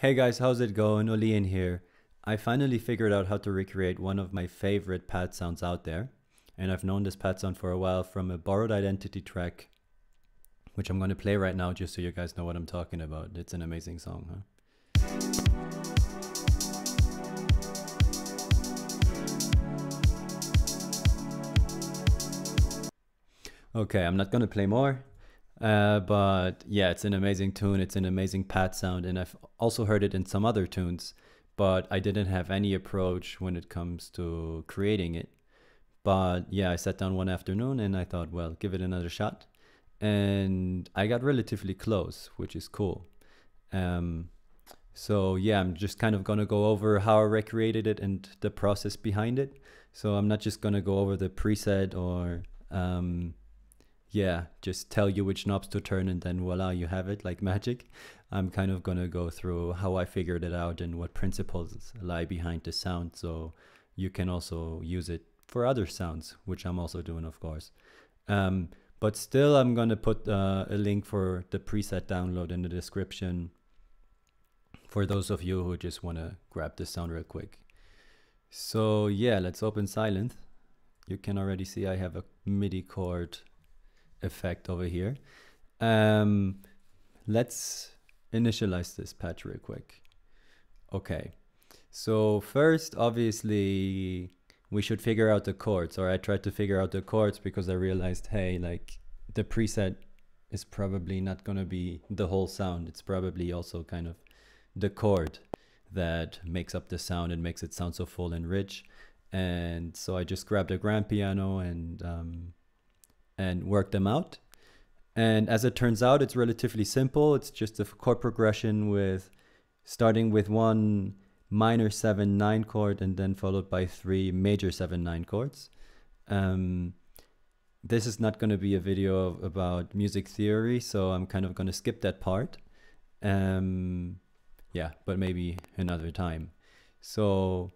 Hey guys, how's it going? Olian here. I finally figured out how to recreate one of my favorite pad sounds out there. And I've known this pad sound for a while from a Borrowed Identity track, which I'm going to play right now just so you guys know what I'm talking about. It's an amazing song, huh? Okay, I'm not going to play more. But yeah, it's an amazing tune. It's an amazing pad sound, and I've also heard it in some other tunes, but I didn't have any approach when it comes to creating it. But yeah, I sat down one afternoon and I thought, well, give it another shot. And I got relatively close, which is cool. So yeah, I'm just kind of gonna go over how I recreated it and the process behind it. So I'm not just gonna go over the preset or yeah, just tell you which knobs to turn and then voila, you have it like magic. I'm kind of gonna go through how I figured it out and what principles lie behind the sound, so you can also use it for other sounds, which I'm also doing, of course. But still, I'm gonna put a link for the preset download in the description for those of you who just wanna grab this sound real quick. So yeah, let's open Sylenth. You can already see I have a MIDI chord effect over here. Let's initialize this patch real quick. Okay, so first, obviously, we should figure out the chords, or I tried to figure out the chords because I realized, hey, like the preset is probably not gonna be the whole sound. It's probably also kind of the chord that makes up the sound and makes it sound so full and rich. And so I just grabbed a grand piano and work them out. And as it turns out, it's relatively simple. It's just a chord progression with starting with one minor 7/9 chord and then followed by 3 major 7/9 chords. This is not going to be a video about music theory, so I'm kind of going to skip that part. Yeah, but maybe another time. So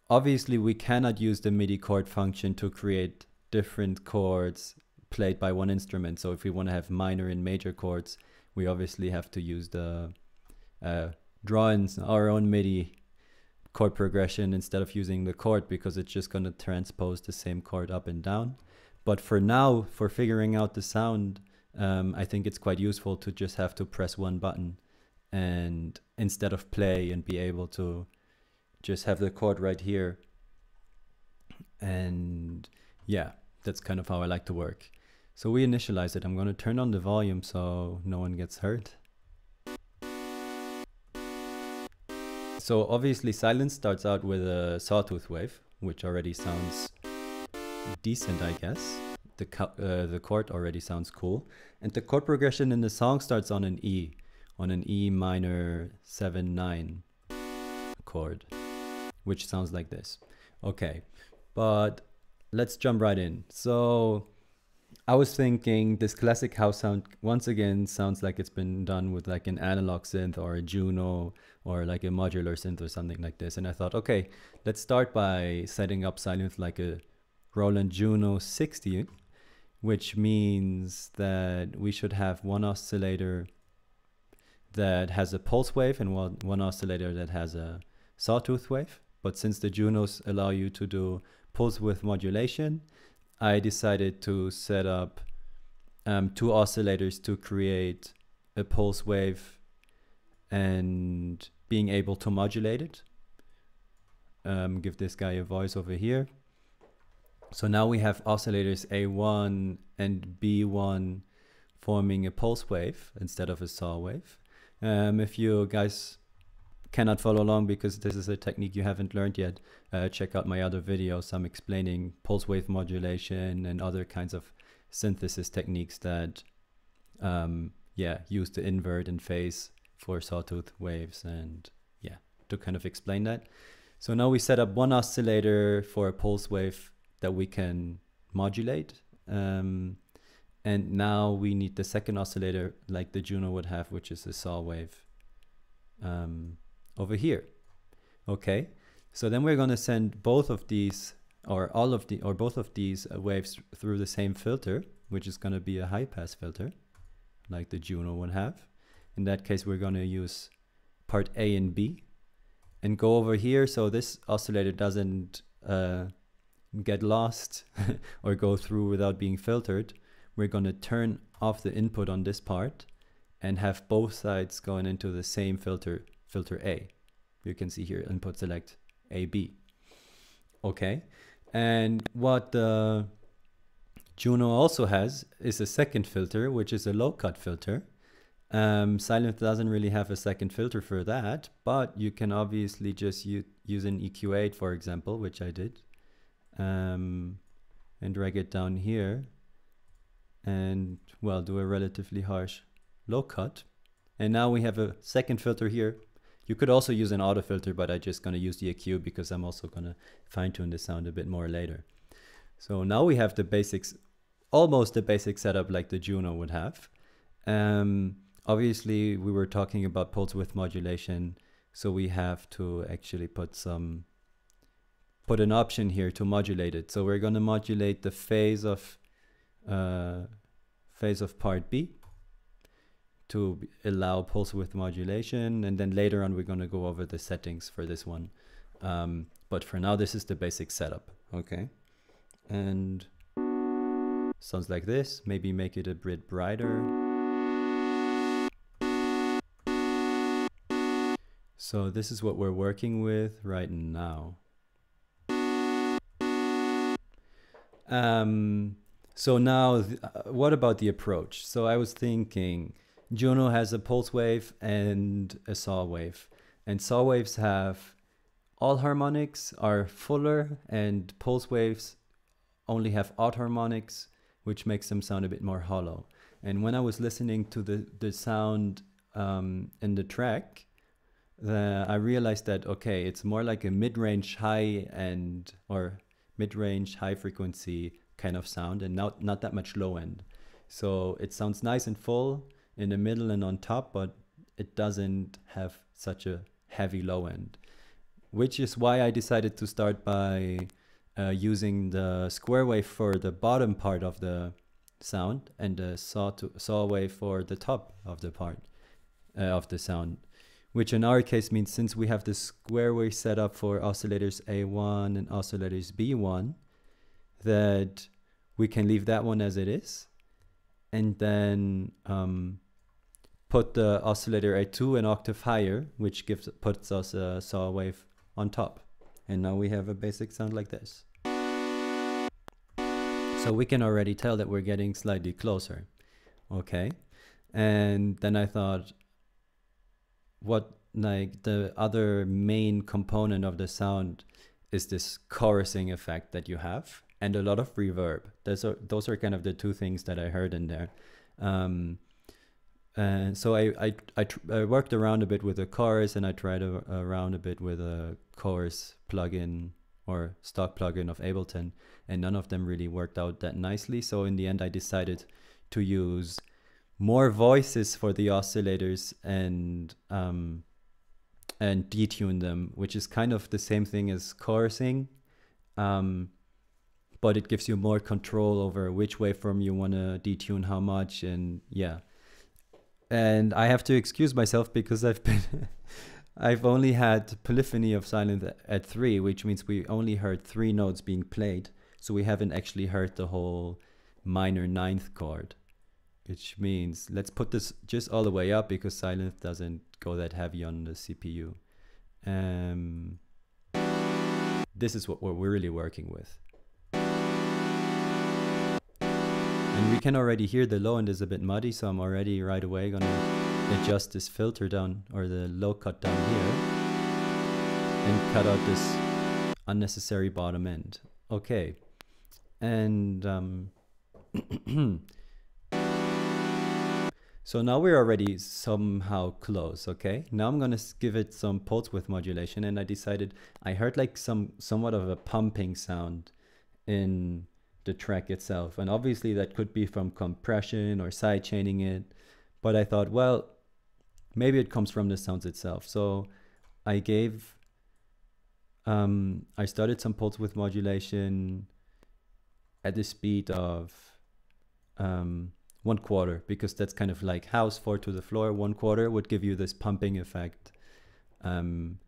obviously we cannot use the MIDI chord function to create different chords played by one instrument. So if we want to have minor and major chords, we obviously have to use the draw in our own MIDI chord progression instead of using the chord, because it's just going to transpose the same chord up and down. But for now, for figuring out the sound, I think it's quite useful to just have to press one button and instead of play and be able to just have the chord right here. And yeah, that's kind of how I like to work. So we initialize it. I'm going to turn on the volume so no one gets hurt. So obviously Sylenth starts out with a sawtooth wave, which already sounds decent, I guess. The chord already sounds cool. And the chord progression in the song starts on an E minor 7/9 chord, which sounds like this. Okay, but let's jump right in. So I was thinking this classic house sound once again sounds like it's been done with like an analog synth or a Juno or like a modular synth or something like this. And I thought, okay, let's start by setting up Sylenth like a Roland Juno 60, which means that we should have one oscillator that has a pulse wave and one oscillator that has a sawtooth wave. But since the Junos allow you to do pulse width modulation, I decided to set up 2 oscillators to create a pulse wave and being able to modulate it. Give this guy a voice over here. So now we have oscillators A1 and B1 forming a pulse wave instead of a saw wave. If you guys cannot follow along because this is a technique you haven't learned yet, check out my other videos. I'm explaining pulse wave modulation and other kinds of synthesis techniques that yeah, use the invert and phase for sawtooth waves, and yeah, to kind of explain that. So now we set up one oscillator for a pulse wave that we can modulate, and now we need the second oscillator like the Juno would have, which is a saw wave over here. Okay, so then we're going to send both of these or both of these waves through the same filter, which is going to be a high pass filter like the Juno would have. In that case, we're going to use part A and B, and go over here so this oscillator doesn't get lost or go through without being filtered. We're going to turn off the input on this part and have both sides going into the same filter A. You can see here input select AB. Okay, and what the Juno also has is a second filter, which is a low cut filter. Sylenth doesn't really have a second filter for that, but you can obviously just use an EQ8, for example, which I did, and drag it down here and, well, do a relatively harsh low cut. And now we have a second filter here. You could also use an auto filter, but I'm just going to use the EQ because I'm also going to fine tune the sound a bit more later. So now we have the basics, almost the basic setup like the Juno would have. Obviously, we were talking about pulse width modulation, so we have to actually put an option here to modulate it. So we're going to modulate the phase of part B to allow pulse width modulation, and then later on we're going to go over the settings for this one. But for now, this is the basic setup. Okay, and sounds like this. Maybe make it a bit brighter. So this is what we're working with right now. So now, what about the approach? So I was thinking, Juno has a pulse wave and a saw wave. And saw waves have all harmonics are fuller, and pulse waves only have odd harmonics, which makes them sound a bit more hollow. And when I was listening to the sound in the track, I realized that, okay, it's more like a mid-range high end or mid-range high frequency kind of sound, and not that much low end. So it sounds nice and full in the middle and on top, but it doesn't have such a heavy low end, which is why I decided to start by using the square wave for the bottom part of the sound and the saw wave for the top of the part of the sound. Which in our case means, since we have the square wave set up for oscillators A1 and oscillators B1, that we can leave that one as it is, and then put the oscillator A2 an octave higher, which puts us a saw wave on top. And now we have a basic sound like this. So we can already tell that we're getting slightly closer. Okay, and then I thought, what like the other main component of the sound is this chorusing effect that you have, and a lot of reverb. Those are kind of the two things that I heard in there. And so I worked around a bit with the chorus, and I tried around a bit with a chorus plugin or stock plugin of Ableton, and none of them really worked out that nicely. So in the end, I decided to use more voices for the oscillators and detune them, which is kind of the same thing as chorusing, but it gives you more control over which waveform you want to detune how much, and yeah. And I have to excuse myself because I've only had polyphony of Sylenth at 3, which means we only heard 3 notes being played, so we haven't actually heard the whole minor 9th chord. Which means, let's put this just all the way up because Sylenth doesn't go that heavy on the CPU. This is what we're really working with. And we can already hear the low end is a bit muddy, so I'm already right away gonna adjust this filter down, or the low cut down here, and cut out this unnecessary bottom end. Okay, and so now we're already somehow close. Okay, now I'm gonna give it some pulse width modulation, and I decided, I heard like somewhat of a pumping sound in the track itself, and obviously that could be from compression or side chaining it, but I thought, well, maybe it comes from the sounds itself. So I started some pulse width modulation at the speed of 1/4, because that's kind of like house 4 to the floor. 1/4 would give you this pumping effect, that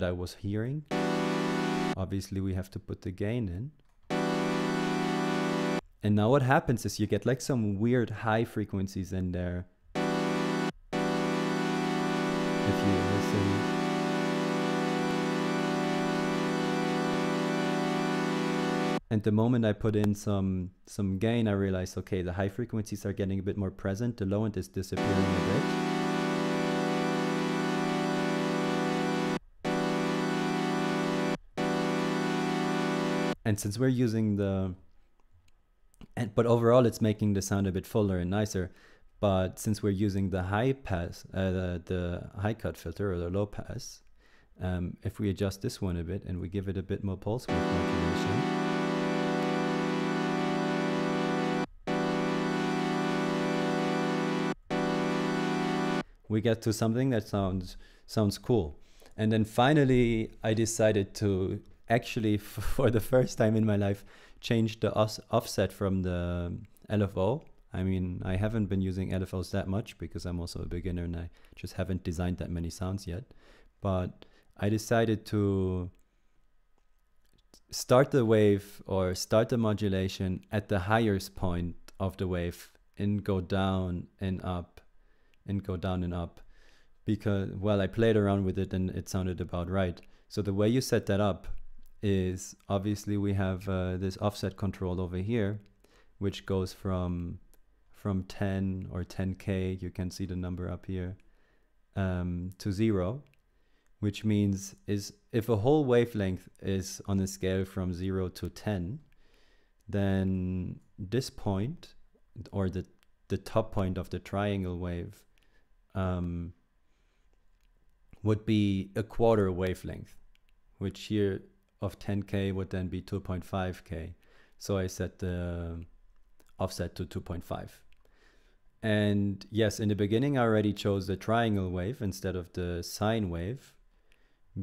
I was hearing. Obviously we have to put the gain in. And now what happens is you get like some weird high frequencies in there. If you listen. And the moment I put in some gain, I realized, okay, the high frequencies are getting a bit more present. The low end is disappearing a bit. And since we're using but overall it's making the sound a bit fuller and nicer. But since we're using the high pass, the high cut filter or the low pass, if we adjust this one a bit and we give it a bit more pulse width modulation, we get to something that sounds cool. And then finally, I decided to actually, for the first time in my life, change the offset from the LFO. I mean, I haven't been using LFOs that much because I'm also a beginner and I just haven't designed that many sounds yet. But I decided to start the wave or start the modulation at the highest point of the wave and go down and up and go down and up, because, well, I played around with it and it sounded about right. So the way you set that up is, obviously we have this offset control over here, which goes from 10 or 10K, you can see the number up here, to 0, which means is if a whole wavelength is on a scale from 0 to 10, then this point, or the top point of the triangle wave, would be a quarter wavelength, which here of 10K would then be 2.5K. So I set the offset to 2.5. And yes, in the beginning I already chose the triangle wave instead of the sine wave,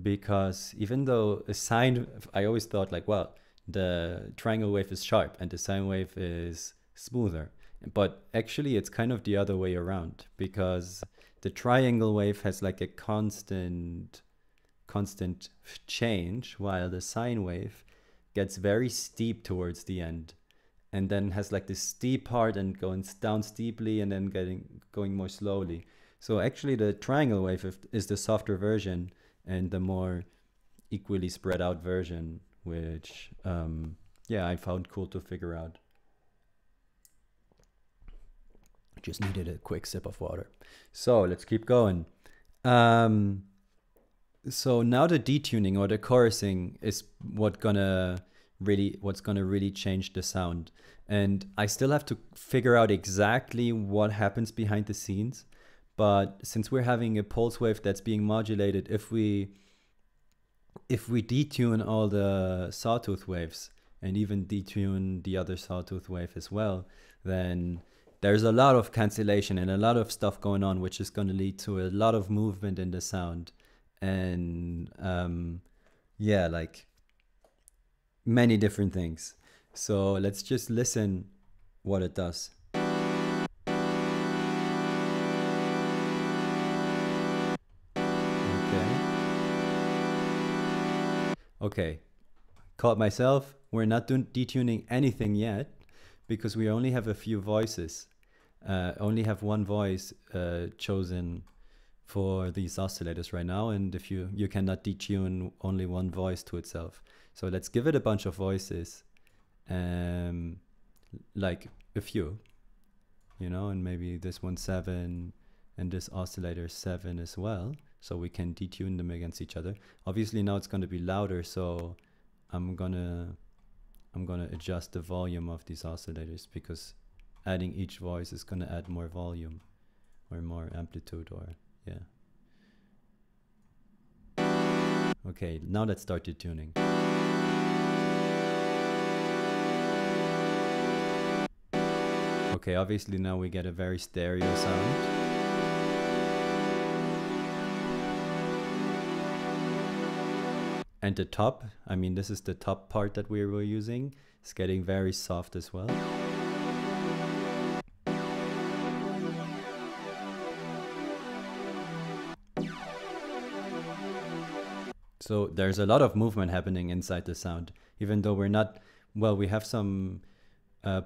because even though a sine, I always thought like, well, the triangle wave is sharp and the sine wave is smoother. But actually it's kind of the other way around, because the triangle wave has like a constant change, while the sine wave gets very steep towards the end and then has like this steep part and going down steeply and then going more slowly. So actually the triangle wave is the softer version and the more equally spread out version, which I found cool to figure out. Just needed a quick sip of water. So let's keep going. So now the detuning or the chorusing is what's gonna really change the sound. And I still have to figure out exactly what happens behind the scenes. But since we're having a pulse wave that's being modulated, if we detune all the sawtooth waves and even detune the other sawtooth wave as well, then there's a lot of cancellation and a lot of stuff going on, which is going to lead to a lot of movement in the sound. And like many different things. So let's just listen what it does. Okay, caught myself. We're not detuning anything yet because we only have a few voices. Only have one voice chosen for these oscillators right now, and if you cannot detune only one voice to itself. So let's give it a bunch of voices, like a few, and maybe this one 7 and this oscillator 7 as well, so we can detune them against each other. Obviously now it's going to be louder, so I'm gonna adjust the volume of these oscillators, because adding each voice is going to add more volume or more amplitude, or yeah. Okay, now let's start detuning. Okay, obviously now we get a very stereo sound. And the top, I mean, this is the top part that we were using, it's getting very soft as well. So there's a lot of movement happening inside the sound, even though we're not, well, we have some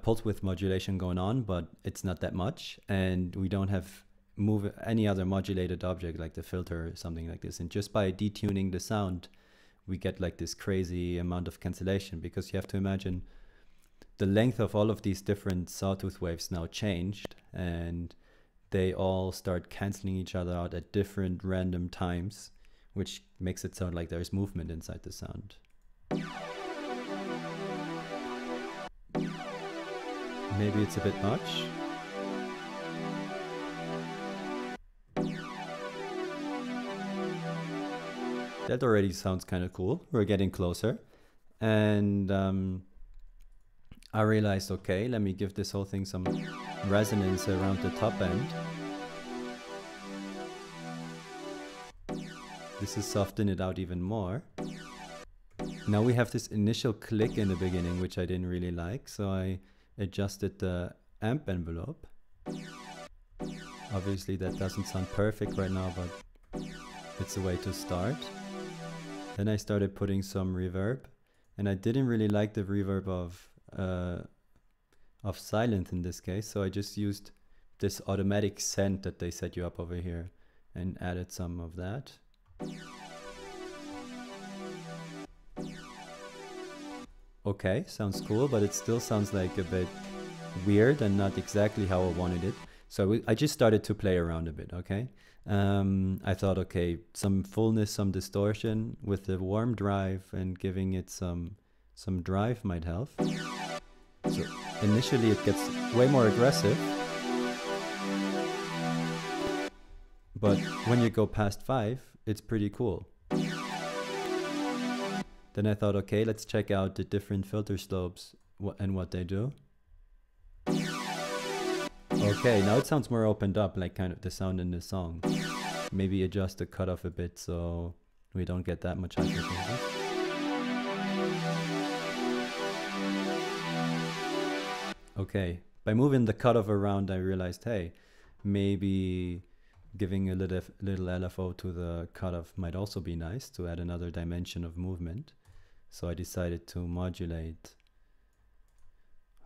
pulse width modulation going on, but it's not that much. And we don't have any other modulated object like the filter or something like this. And just by detuning the sound, we get like this crazy amount of cancellation, because you have to imagine the length of all of these different sawtooth waves now changed, and they all start canceling each other out at different random times, which makes it sound like there's movement inside the sound. Maybe it's a bit much. That already sounds kind of cool. We're getting closer. And I realized, okay, let me give this whole thing some resonance around the top end. This is soften it out even more. Now we have this initial click in the beginning, which I didn't really like, so I adjusted the amp envelope. Obviously that doesn't sound perfect right now, but it's a way to start. Then I started putting some reverb, and I didn't really like the reverb of Sylenth in this case, so I just used this automatic send that they set you up over here and added some of that. Okay, sounds cool, but it still sounds like a bit weird and not exactly how I wanted it. So I just started to play around a bit, okay? I thought, okay, some fullness, some distortion with the warm drive and giving it some drive might help. So initially it gets way more aggressive, but when you go past 5, it's pretty cool. Then I thought, okay, let's check out the different filter slopes and what they do. Okay, now it sounds more opened up, like kind of the sound in the song. Maybe adjust the cutoff a bit so we don't get that much hyperfrequency. Okay, by moving the cutoff around, I realized, hey, maybe giving a little LFO to the cutoff might also be nice to add another dimension of movement. So I decided to modulate.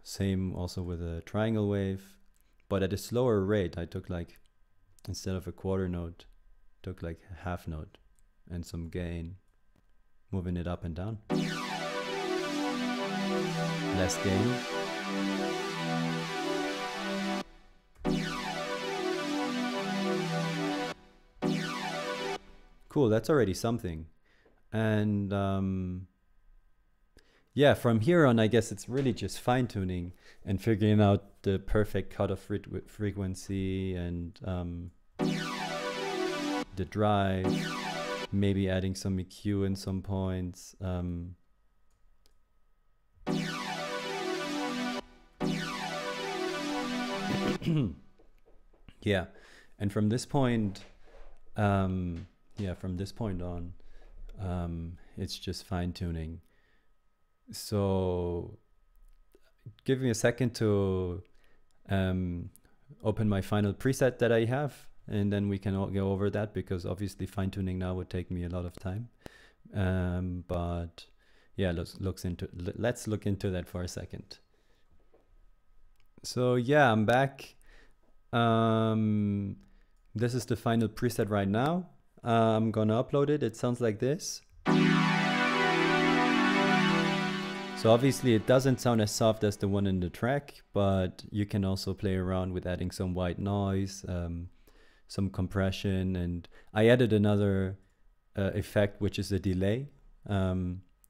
Same also with a triangle wave, but at a slower rate. I took like, instead of a quarter note, took like a half note and some gain, moving it up and down. Less gain. Cool, that's already something. And yeah, from here on, I guess it's really just fine tuning and figuring out the perfect cutoff frequency and the drive, maybe adding some EQ in some points. Yeah, and from this point, on, it's just fine tuning. So give me a second to open my final preset that I have, and then we can all go over that, because obviously fine tuning now would take me a lot of time. But yeah, let's look into that for a second. So yeah, I'm back. This is the final preset right now. I'm gonna upload it. It sounds like this. So obviously it doesn't sound as soft as the one in the track, but you can also play around with adding some white noise, some compression, and I added another effect, which is a delay,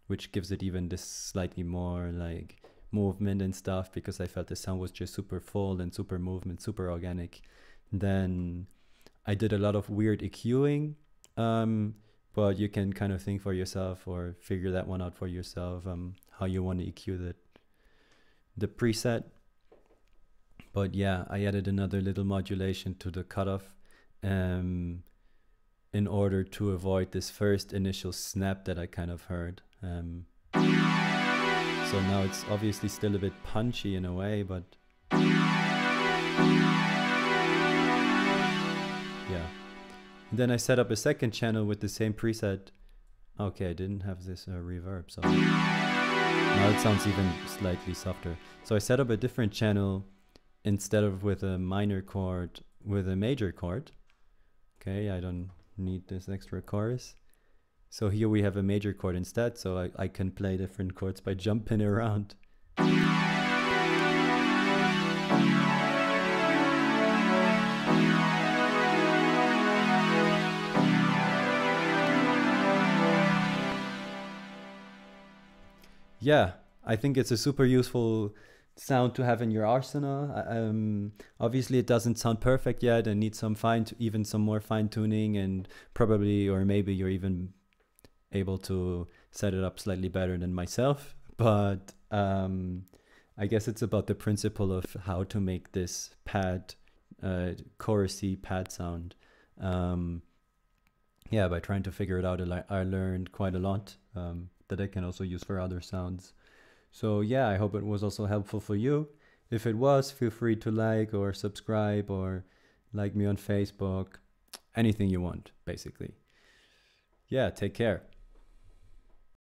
which gives it even this slightly more like movement and stuff, because I felt the sound was just super full and super movement, super organic. Then I did a lot of weird EQing, but you can kind of think for yourself or figure that one out for yourself, how you want to EQ the preset. But yeah, I added another little modulation to the cutoff in order to avoid this first initial snap that I kind of heard. So now it's obviously still a bit punchy in a way, but yeah. And then I set up a second channel with the same preset Okay, I didn't have this reverb, so now it sounds even slightly softer. So I set up a different channel instead of with a minor chord, with a major chord. Okay, I don't need this extra chorus. So here we have a major chord instead, so I can play different chords by jumping around. Yeah, I think it's a super useful sound to have in your arsenal. Obviously, it doesn't sound perfect yet and needs some even some more fine tuning, and probably, or maybe you're even able to set it up slightly better than myself. But I guess it's about the principle of how to make this pad, chorusy pad sound. Yeah, by trying to figure it out, I learned quite a lot. That I can also use for other sounds. So yeah, I hope it was also helpful for you. If it was, feel free to like or subscribe or like me on Facebook, anything you want, basically. Yeah, take care.